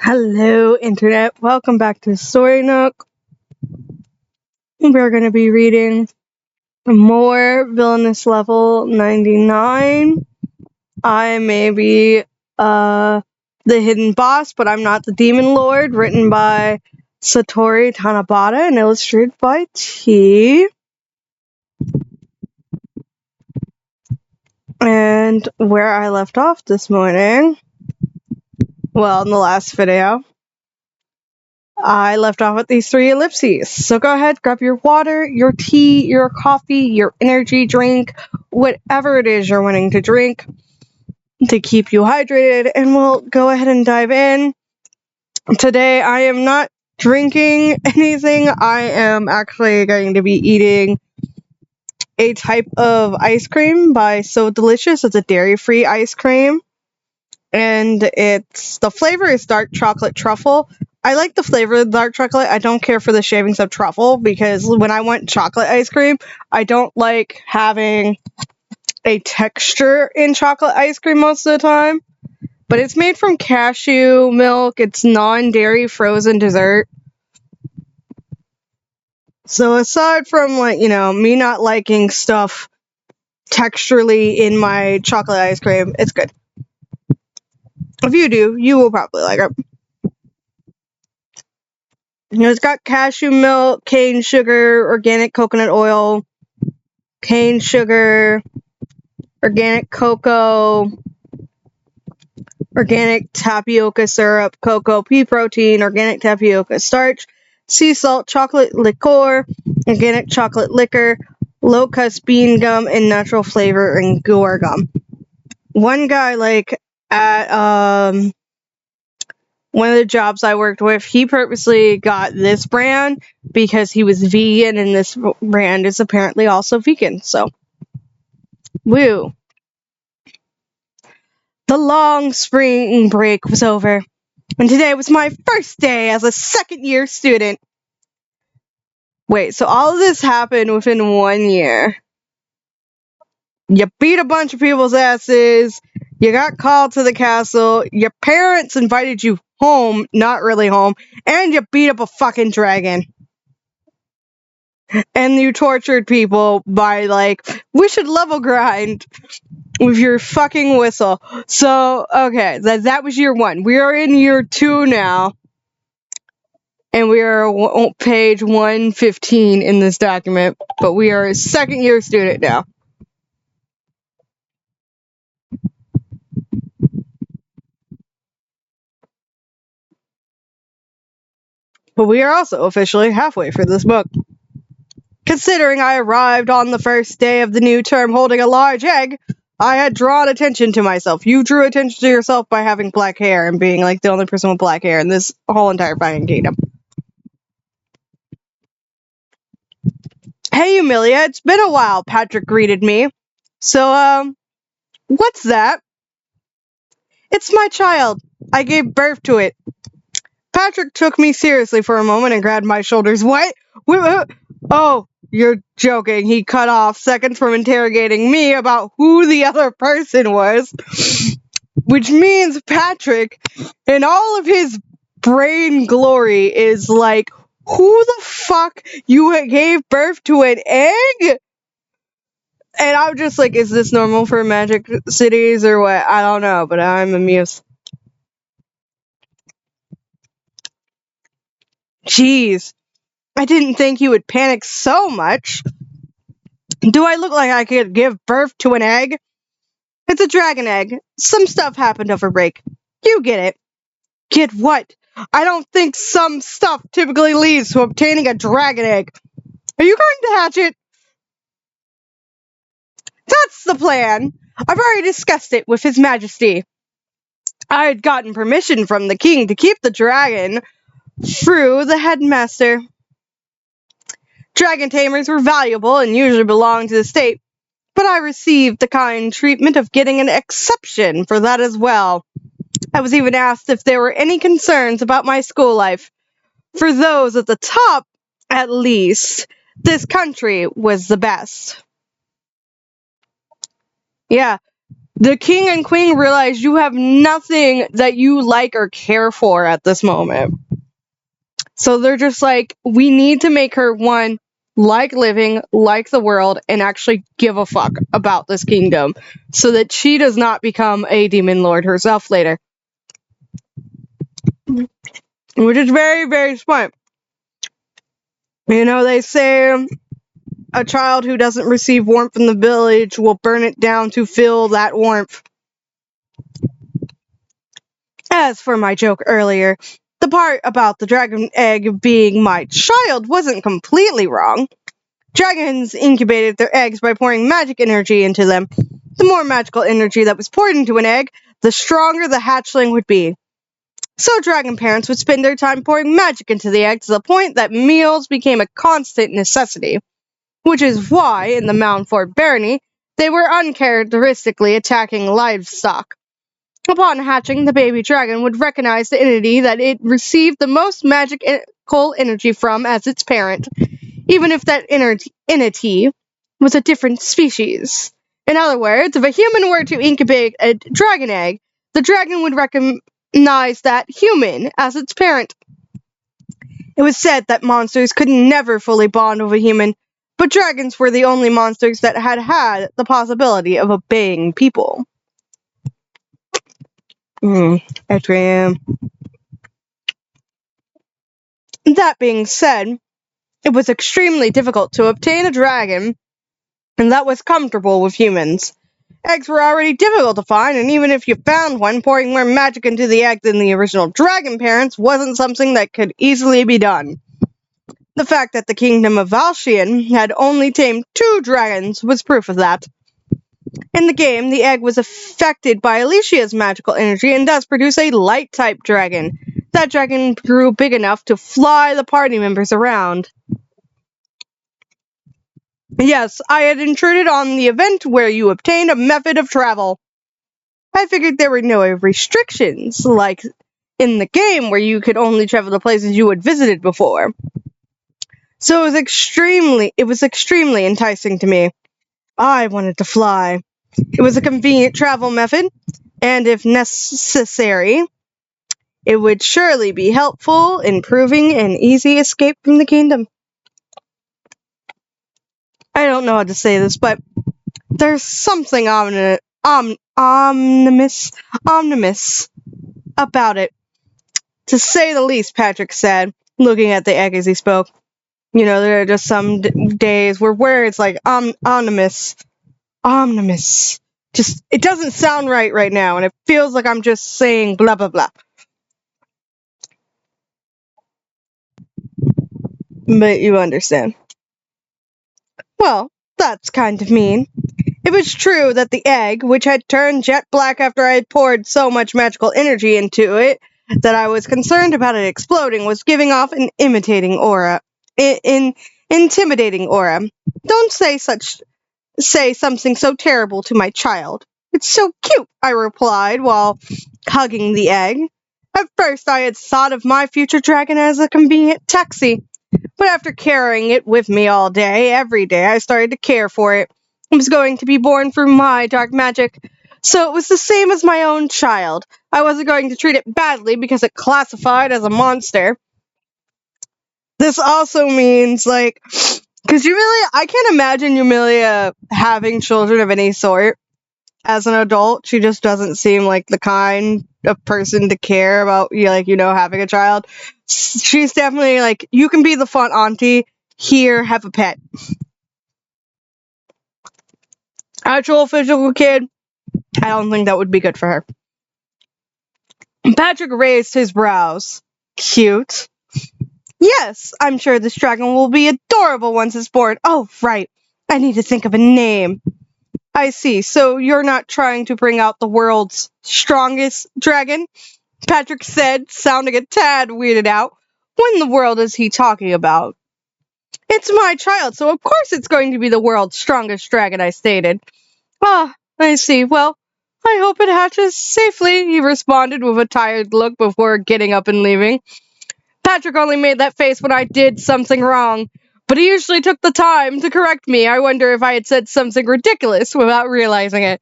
Hello, Internet. Welcome back to Story Nook. We're going to be reading more Villainess Level 99. I may be the hidden boss, but I'm not the demon lord. Written by Satori Tanabata and illustrated by T. And where I left off this morning, well, in the last video, I left off at these 3 ellipses. So go ahead, grab your water, your tea, your coffee, your energy drink, whatever it is you're wanting to drink to keep you hydrated, and we'll go ahead and dive in. Today, I am not drinking anything. I am actually going to be eating a type of ice cream by So Delicious. It's a dairy-free ice cream. And the flavor is dark chocolate truffle. I like the flavor of the dark chocolate. I don't care for the shavings of truffle because when I want chocolate ice cream, I don't like having a texture in chocolate ice cream most of the time. But it's made from cashew milk. It's non-dairy frozen dessert. So aside from me not liking stuff texturally in my chocolate ice cream, it's good. If you do, you will probably like it. It's got cashew milk, cane sugar, organic coconut oil, cane sugar, organic cocoa, organic tapioca syrup, cocoa pea protein, organic tapioca starch, sea salt, chocolate liqueur, organic chocolate liquor, locust bean gum, and natural flavor and guar gum. One guy, at one of the jobs I worked with, he purposely got this brand because he was vegan, and this brand is apparently also vegan, so. Woo. The long spring break was over, and today was my first day as a second-year student. Wait, so all of this happened within 1 year. You beat a bunch of people's asses, you got called to the castle, your parents invited you home, not really home, and you beat up a fucking dragon. And you tortured people by, we should level grind with your fucking whistle. So, okay, that was year 1. We are in year 2 now. And we are page 115 in this document. But we are a second-year student now. But we are also officially halfway through this book. Considering I arrived on the first day of the new term holding a large egg, I had drawn attention to myself. You drew attention to yourself by having black hair and being the only person with black hair in this whole entire fucking kingdom. Hey, Emilia, it's been a while, Patrick greeted me. So, what's that? It's my child. I gave birth to it. Patrick took me seriously for a moment and grabbed my shoulders. What? Oh, you're joking. He cut off seconds from interrogating me about who the other person was. Which means Patrick, in all of his brain glory, is like, who the fuck? You gave birth to an egg? And I'm just like, is this normal for magic cities or what? I don't know, but I'm amused. Jeez. I didn't think you would panic so much. Do I look like I could give birth to an egg? It's a dragon egg. Some stuff happened over break. You get it. Get what? I don't think some stuff typically leads to obtaining a dragon egg. Are you going to hatch it? That's the plan. I've already discussed it with His Majesty. I had gotten permission from the king to keep the dragon through the headmaster. Dragon tamers were valuable and usually belonged to the state, but I received the kind treatment of getting an exception for that as well. I was even asked if there were any concerns about my school life. For those at the top, at least, this country was the best. Yeah, The king and queen realize you have nothing that you like or care for at this moment. So they're just like, we need to make her one, like living, like the world, and actually give a fuck about this kingdom so that she does not become a demon lord herself later. Which is very, very smart. You know, they say a child who doesn't receive warmth in the village will burn it down to feel that warmth. As for my joke earlier, the part about the dragon egg being my child wasn't completely wrong. Dragons incubated their eggs by pouring magic energy into them. The more magical energy that was poured into an egg, the stronger the hatchling would be. So dragon parents would spend their time pouring magic into the egg to the point that meals became a constant necessity. Which is why, in the Mountfort barony, they were uncharacteristically attacking livestock. Upon hatching, the baby dragon would recognize the entity that it received the most magical energy from as its parent, even if that entity was a different species. In other words, if a human were to incubate a dragon egg, the dragon would recognize that human as its parent. It was said that monsters could never fully bond with a human, but dragons were the only monsters that had the possibility of obeying people. Etrium. That being said, it was extremely difficult to obtain a dragon that was comfortable with humans. Eggs were already difficult to find, and even if you found one, pouring more magic into the egg than the original dragon parents wasn't something that could easily be done. The fact that the kingdom of Valshian had only tamed 2 dragons was proof of that. In the game, the egg was affected by Alicia's magical energy and thus produced a light-type dragon. That dragon grew big enough to fly the party members around. Yes, I had intruded on the event where you obtained a method of travel. I figured there were no restrictions, like in the game where you could only travel to places you had visited before. So it was extremely enticing to me. I wanted to fly. It was a convenient travel method, and if necessary, it would surely be helpful in proving an easy escape from the kingdom. I don't know how to say this, but there's something ominous about it, to say the least, Patrick said, looking at the egg as he spoke. You know, there are just some days where words like omnibus, just, it doesn't sound right now, and it feels like I'm just saying blah blah blah. But you understand. Well, that's kind of mean. It was true that the egg, which had turned jet black after I had poured so much magical energy into it that I was concerned about it exploding, was giving off an intimidating aura. Don't say something so terrible to my child. It's so cute, I replied while hugging the egg. At first I had thought of my future dragon as a convenient taxi, but after carrying it with me all day, every day, I started to care for it. It was going to be born through my dark magic, so it was the same as my own child. I wasn't going to treat it badly because it classified as a monster. This also means, like, because I can't imagine Yumilia having children of any sort. As an adult, she just doesn't seem like the kind of person to care about, having a child. She's definitely like, you can be the fun auntie, here, have a pet. Actual physical kid, I don't think that would be good for her. Patrick raised his brows. Cute. Yes, I'm sure this dragon will be adorable once it's born. Oh, right. I need to think of a name. I see. So you're not trying to bring out the world's strongest dragon? Patrick said, sounding a tad weirded out. What in the world is he talking about? It's my child, so of course it's going to be the world's strongest dragon, I stated. Ah, I see. Well, I hope it hatches safely, he responded with a tired look before getting up and leaving. Patrick only made that face when I did something wrong, but he usually took the time to correct me. I wonder if I had said something ridiculous without realizing it.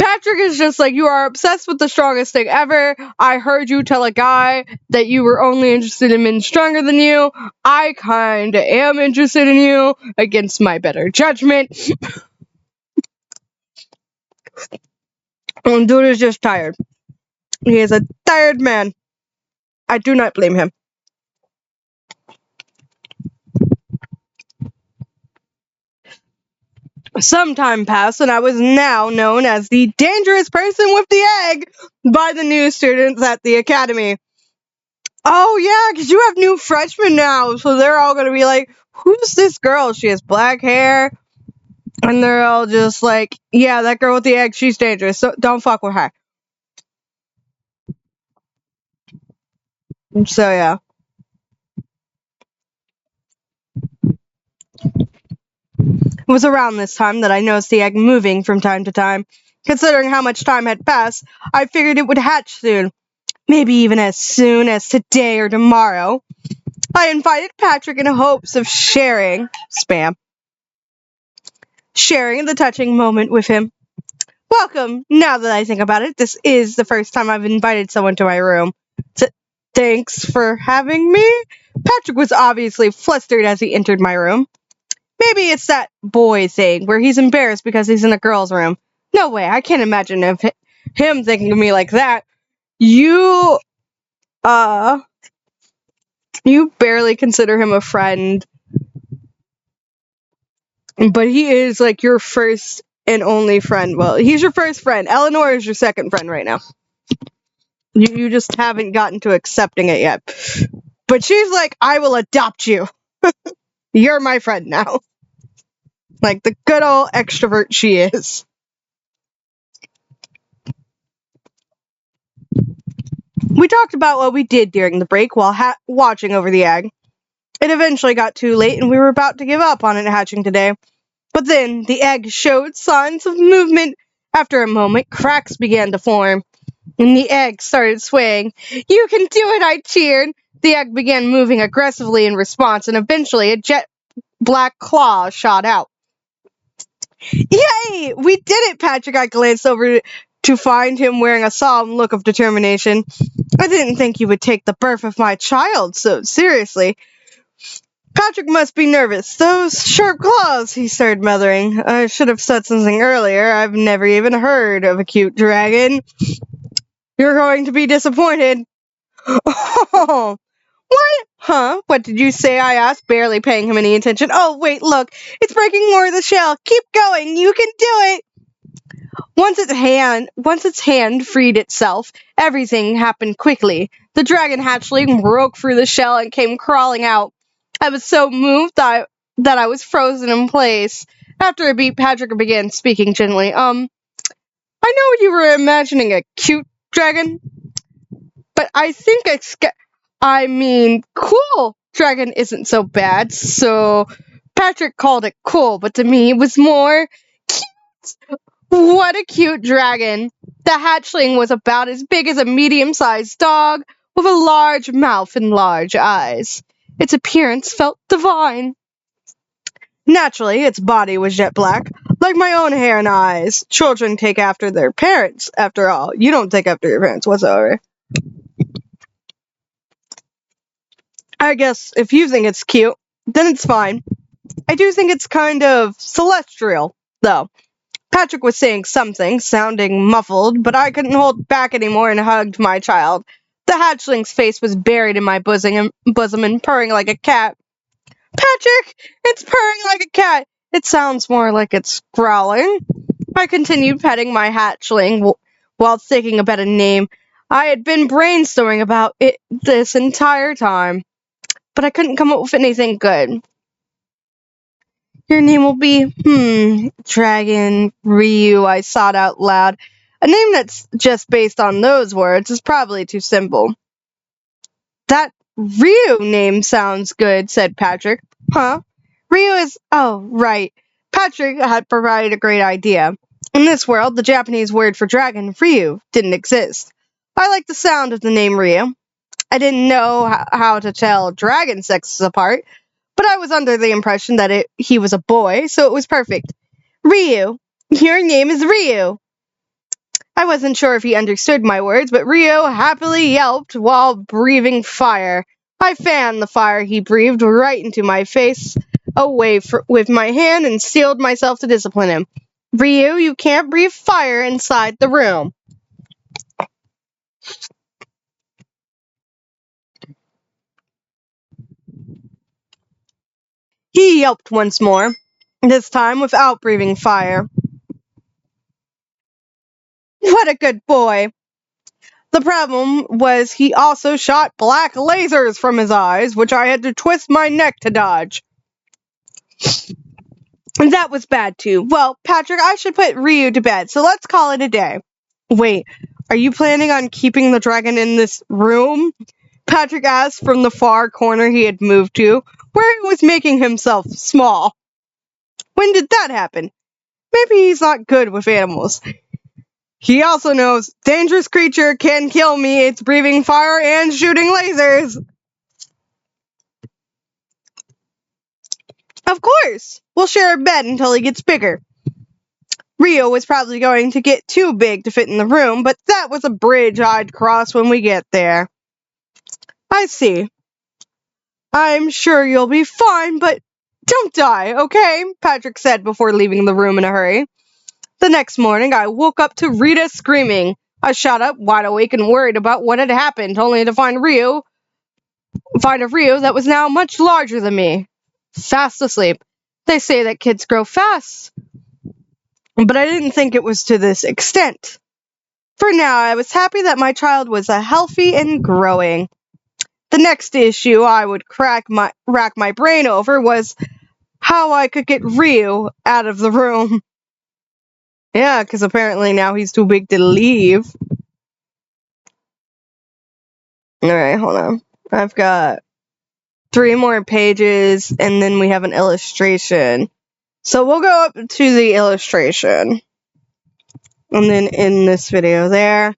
Patrick is just like, you are obsessed with the strongest thing ever. I heard you tell a guy that you were only interested in men stronger than you. I kinda am interested in you against my better judgment. And dude is just tired. He is a tired man. I do not blame him. Some time passed, and I was now known as the dangerous person with the egg by the new students at the academy. Oh, yeah, because you have new freshmen now, so they're all going to be like, who's this girl? She has black hair. And they're all just like, yeah, that girl with the egg, she's dangerous, so don't fuck with her. So, yeah. It was around this time that I noticed the egg moving from time to time. Considering how much time had passed, I figured it would hatch soon. Maybe even as soon as today or tomorrow. I invited Patrick in hopes of sharing the touching moment with him. Welcome. Now that I think about it, this is the first time I've invited someone to my room. Thanks for having me. Patrick was obviously flustered as he entered my room. Maybe it's that boy thing where he's embarrassed because he's in a girl's room. No way, I can't imagine him thinking of me like that. You barely consider him a friend, but he is like your first and only friend. Well, he's your first friend. Eleanor is your second friend right now. You just haven't gotten to accepting it yet. But she's like, I will adopt you. You're my friend now. Like the good old extrovert she is. We talked about what we did during the break while watching over the egg. It eventually got too late and we were about to give up on it hatching today. But then the egg showed signs of movement. After a moment, cracks began to form, and the egg started swaying. You can do it, I cheered. The egg began moving aggressively in response, and eventually a jet black claw shot out. Yay! We did it, Patrick. I glanced over to find him wearing a solemn look of determination. I didn't think you would take the birth of my child so seriously. Patrick must be nervous. Those sharp claws, he started muttering. I should have said something earlier. I've never even heard of a cute dragon. You're going to be disappointed. Oh, what? Huh? What did you say? I asked, barely paying him any attention. Oh, wait, look. It's breaking more of the shell. Keep going. You can do it. Once its hand freed itself, everything happened quickly. The dragon hatchling broke through the shell and came crawling out. I was so moved that I was frozen in place. After a beat, Patrick began speaking gently. I know you were imagining a cute dragon, but I think cool dragon isn't so bad. So Patrick called it cool, but to me it was more cute. What a cute dragon. The hatchling was about as big as a medium-sized dog, with a large mouth and large eyes. Its appearance felt divine. Naturally, its body was jet black, like my own hair and eyes. Children take after their parents, after all. You don't take after your parents whatsoever. I guess if you think it's cute, then it's fine. I do think it's kind of celestial, though. Patrick was saying something, sounding muffled, but I couldn't hold back anymore and hugged my child. The hatchling's face was buried in my bosom and purring like a cat. Patrick! It's purring like a cat! It sounds more like it's growling. I continued petting my hatchling while thinking about a name. I had been brainstorming about it this entire time, but I couldn't come up with anything good. Your name will be, Dragon Ryu, I sought out loud. A name that's just based on those words is probably too simple. That Ryu name sounds good, said Patrick. Huh? Ryu is... Oh, right. Patrick had provided a great idea. In this world, the Japanese word for dragon, Ryu, didn't exist. I liked the sound of the name Ryu. I didn't know how to tell dragon sexes apart, but I was under the impression that he was a boy, so it was perfect. Ryu. Your name is Ryu. I wasn't sure if he understood my words, but Rio happily yelped while breathing fire. I fanned the fire he breathed right into my face with my hand and steeled myself to discipline him. Rio, you can't breathe fire inside the room. He yelped once more, this time without breathing fire. What a good boy! The problem was he also shot black lasers from his eyes, which I had to twist my neck to dodge. And that was bad too. Well, Patrick, I should put Ryu to bed, so let's call it a day. Wait, are you planning on keeping the dragon in this room? Patrick asked from the far corner he had moved to, where he was making himself small. When did that happen? Maybe he's not good with animals. He also knows, dangerous creature can kill me, it's breathing fire and shooting lasers. Of course, we'll share a bed until he gets bigger. Rio was probably going to get too big to fit in the room, but that was a bridge I'd cross when we get there. I see. I'm sure you'll be fine, but don't die, okay? Patrick said before leaving the room in a hurry. The next morning, I woke up to Rita screaming. I shot up, wide awake and worried about what had happened, only to find a Rio that was now much larger than me. Fast asleep. They say that kids grow fast, but I didn't think it was to this extent. For now, I was happy that my child was healthy and growing. The next issue I would rack my brain over was how I could get Ryu out of the room. Yeah, because apparently now he's too big to leave. Alright, hold on. I've got 3 more pages, and then we have an illustration. So we'll go up to the illustration. And then in this video there.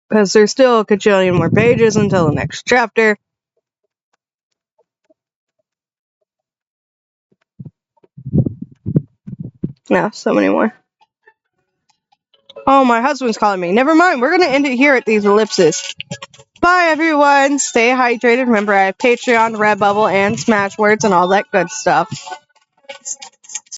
Because there's still a cajillion more pages until the next chapter. No, so many more. Oh, my husband's calling me. Never mind, we're going to end it here at these ellipses. Bye, everyone. Stay hydrated. Remember, I have Patreon, Redbubble, and Smashwords, and all that good stuff.